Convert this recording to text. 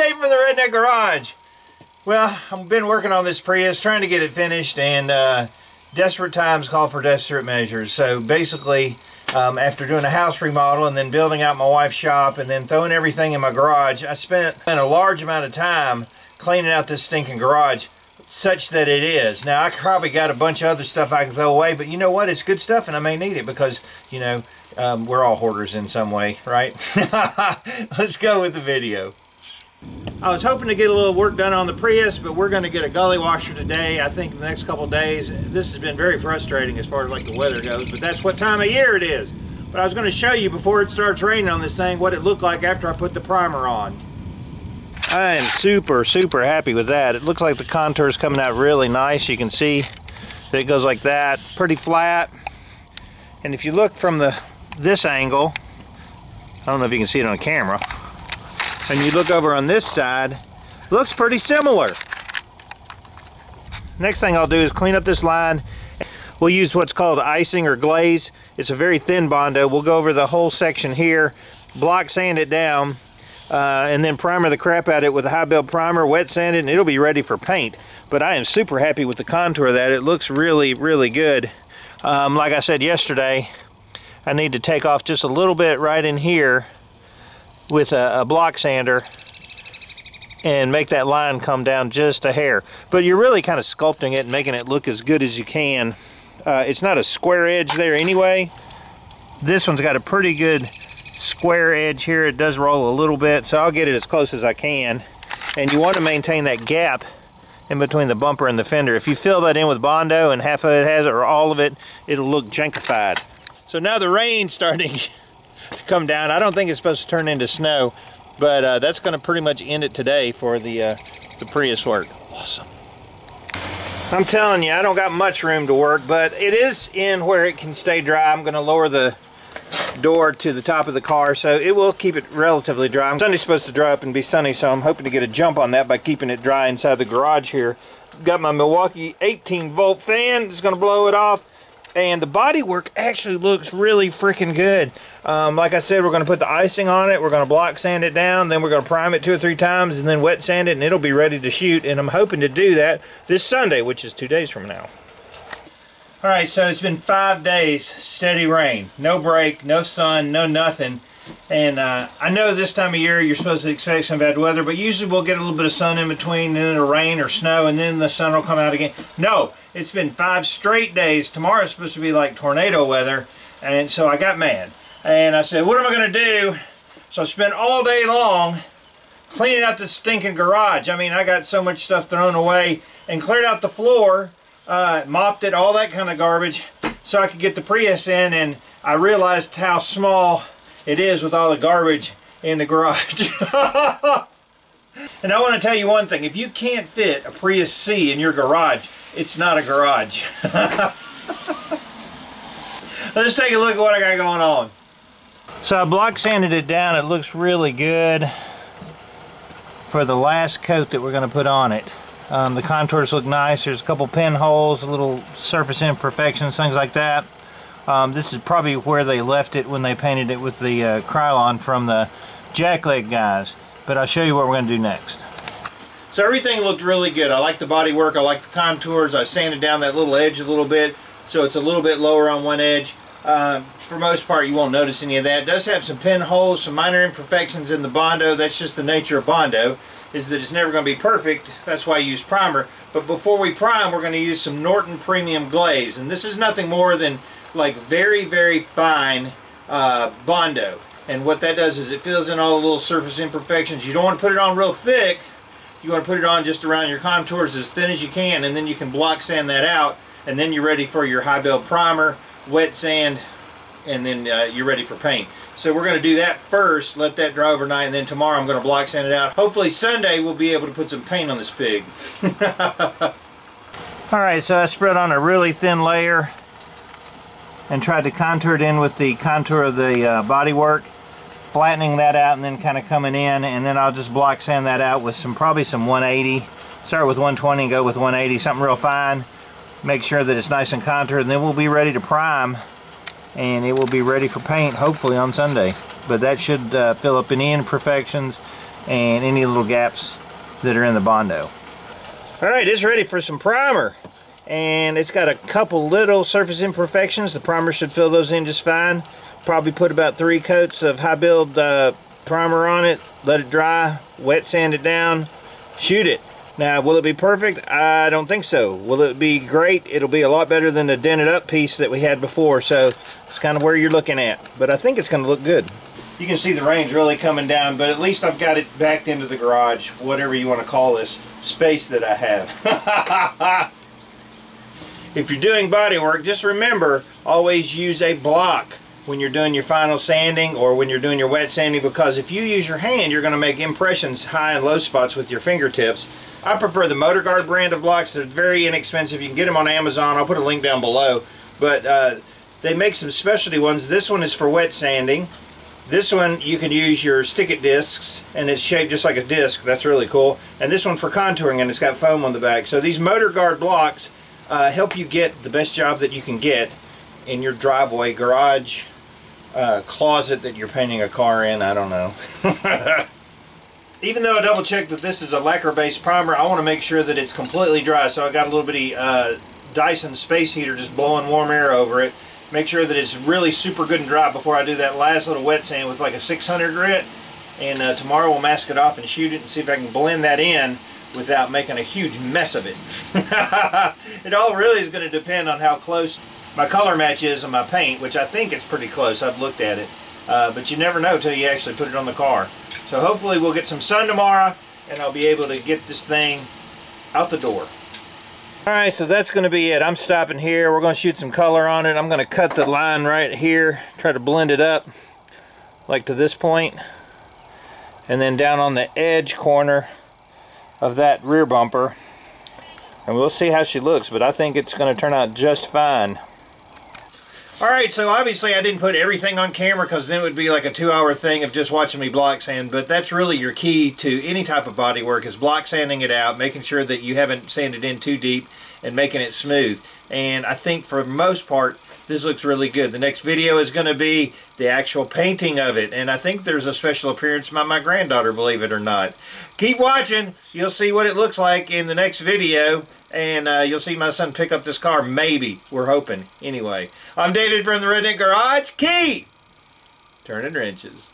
day for the Redneck Garage. Well, I've been working on this Prius, trying to get it finished, and desperate times call for desperate measures. So basically, after doing a house remodel and then building out my wife's shop and then throwing everything in my garage, I spent a large amount of time cleaning out this stinking garage, such that it is. Now, I probably got a bunch of other stuff I can throw away, but you know what? It's good stuff, and I may need it because, you know, we're all hoarders in some way, right? Let's go with the video. I was hoping to get a little work done on the Prius, but we're going to get a gully washer today. I think in the next couple of days. This has been very frustrating as far as like the weather goes, but that's what time of year it is. But I was going to show you before it starts raining on this thing what it looked like after I put the primer on. I am super happy with that. It looks like the contour is coming out really nice. You can see that it goes like that, pretty flat. And if you look from this angle, I don't know if you can see it on camera, and you look over on this side, looks pretty similar. Next thing I'll do is clean up this line. We'll use what's called icing or glaze. It's a very thin Bondo. We'll go over the whole section here, block sand it down, and then primer the crap out of it with a high belt primer, wet sand it, and it'll be ready for paint. But I am super happy with the contour of that. It looks really good. Like I said yesterday, I need to take off just a little bit right in here with a block sander and make that line come down just a hair. But you're really kind of sculpting it and making it look as good as you can. It's not a square edge there anyway. This one's got a pretty good square edge here. It does roll a little bit, so I'll get it as close as I can. And you want to maintain that gap in between the bumper and the fender. If you fill that in with Bondo and half of it has it or all of it, it'll look jankified. So now the rain's starting to come down. I don't think it's supposed to turn into snow, but that's going to pretty much end it today for the Prius work. Awesome. I'm telling you, I don't got much room to work, but it is in where it can stay dry. I'm going to lower the door to the top of the car, so it will keep it relatively dry. Sunday's supposed to dry up and be sunny, so I'm hoping to get a jump on that by keeping it dry inside the garage here. Got my Milwaukee 18-volt fan. It's going to blow it off, and the bodywork actually looks really freaking good. Like I said, we're going to put the icing on it, we're going to block sand it down, then we're going to prime it 2 or 3 times, and then wet sand it, and it'll be ready to shoot. And I'm hoping to do that this Sunday, which is 2 days from now. Alright, so it's been 5 days, steady rain. No break, no sun, no nothing. And I know this time of year you're supposed to expect some bad weather, but usually we'll get a little bit of sun in between, and then it'll rain or snow, and then the sun will come out again. No, it's been 5 straight days. Tomorrow's supposed to be like tornado weather, and so I got mad. And I said, what am I going to do? So I spent all day long cleaning out this stinking garage. I mean, I got so much stuff thrown away, and cleared out the floor, mopped it, all that kind of garbage, so I could get the Prius in. And I realized how small it is with all the garbage in the garage. And I want to tell you one thing. If you can't fit a Prius C in your garage, it's not a garage. Let's take a look at what I got going on. So I block sanded it down. It looks really good for the last coat that we're going to put on it. The contours look nice. There's a couple pinholes, a little surface imperfections, things like that. This is probably where they left it when they painted it with the Krylon from the jackleg guys. But I'll show you what we're going to do next. So everything looked really good. I like the body work. I like the contours. I sanded down that little edge a little bit, so it's a little bit lower on one edge. For most part, you won't notice any of that. It does have some pinholes, some minor imperfections in the Bondo. That's just the nature of Bondo, is that it's never going to be perfect. That's why I use primer. But before we prime, we're going to use some Norton Premium Glaze. And this is nothing more than like very fine Bondo. And what that does is it fills in all the little surface imperfections. You don't want to put it on real thick. You want to put it on just around your contours as thin as you can, and then you can block sand that out, and then you're ready for your high belt primer, wet sand, and then you're ready for paint. So we're going to do that first, let that dry overnight, and then tomorrow I'm going to block sand it out. Hopefully Sunday we'll be able to put some paint on this pig. Alright, so I spread on a really thin layer and tried to contour it in with the contour of the bodywork, flattening that out and then kind of coming in, and then I'll just block sand that out with probably some 180. Start with 120 and go with 180, something real fine. Make sure that it's nice and contoured, and then we'll be ready to prime, and it will be ready for paint hopefully on Sunday. But that should fill up any imperfections and any little gaps that are in the Bondo. Alright, it's ready for some primer. And it's got a couple little surface imperfections. The primer should fill those in just fine. Probably put about 3 coats of high build primer on it, let it dry, wet sand it down, shoot it. Now, will it be perfect? I don't think so. Will it be great? It'll be a lot better than the dented up piece that we had before, so it's kind of where you're looking at. But I think it's going to look good. You can see the rain's really coming down, but at least I've got it backed into the garage, whatever you want to call this space that I have. If you're doing body work, just remember, always use a block when you're doing your final sanding or when you're doing your wet sanding, because if you use your hand, you're going to make impressions high and low spots with your fingertips. I prefer the Motor Guard brand of blocks. They're very inexpensive. You can get them on Amazon. I'll put a link down below. But they make some specialty ones. This one is for wet sanding. This one you can use your stick-it discs, and it's shaped just like a disc. That's really cool. And this one for contouring, and it's got foam on the back. So these Motor Guard blocks help you get the best job that you can get in your driveway, garage, closet that you're painting a car in. I don't know. Even though I double checked that this is a lacquer based primer, I want to make sure that it's completely dry. So I got a little bitty Dyson space heater just blowing warm air over it. Make sure that it's really super good and dry before I do that last little wet sand with like a 600 grit. And tomorrow we'll mask it off and shoot it and see if I can blend that in without making a huge mess of it. It all really is going to depend on how close my color match is on my paint, which I think it's pretty close. I've looked at it. But you never know till you actually put it on the car. So hopefully we'll get some sun tomorrow and I'll be able to get this thing out the door. Alright, so that's going to be it. I'm stopping here. We're going to shoot some color on it. I'm going to cut the line right here, try to blend it up like to this point, and then down on the edge corner of that rear bumper, and we'll see how she looks, but I think it's going to turn out just fine. Alright, so obviously I didn't put everything on camera because then it would be like a 2-hour thing of just watching me block sand, but that's really your key to any type of body work, is block sanding it out, making sure that you haven't sanded in too deep and making it smooth. And I think for the most part this looks really good. The next video is going to be the actual painting of it, and I think there's a special appearance by my granddaughter, believe it or not. Keep watching, you'll see what it looks like in the next video. And you'll see my son pick up this car, maybe. We're hoping. Anyway, I'm David from the Redneck Garage. Keep turning wrenches.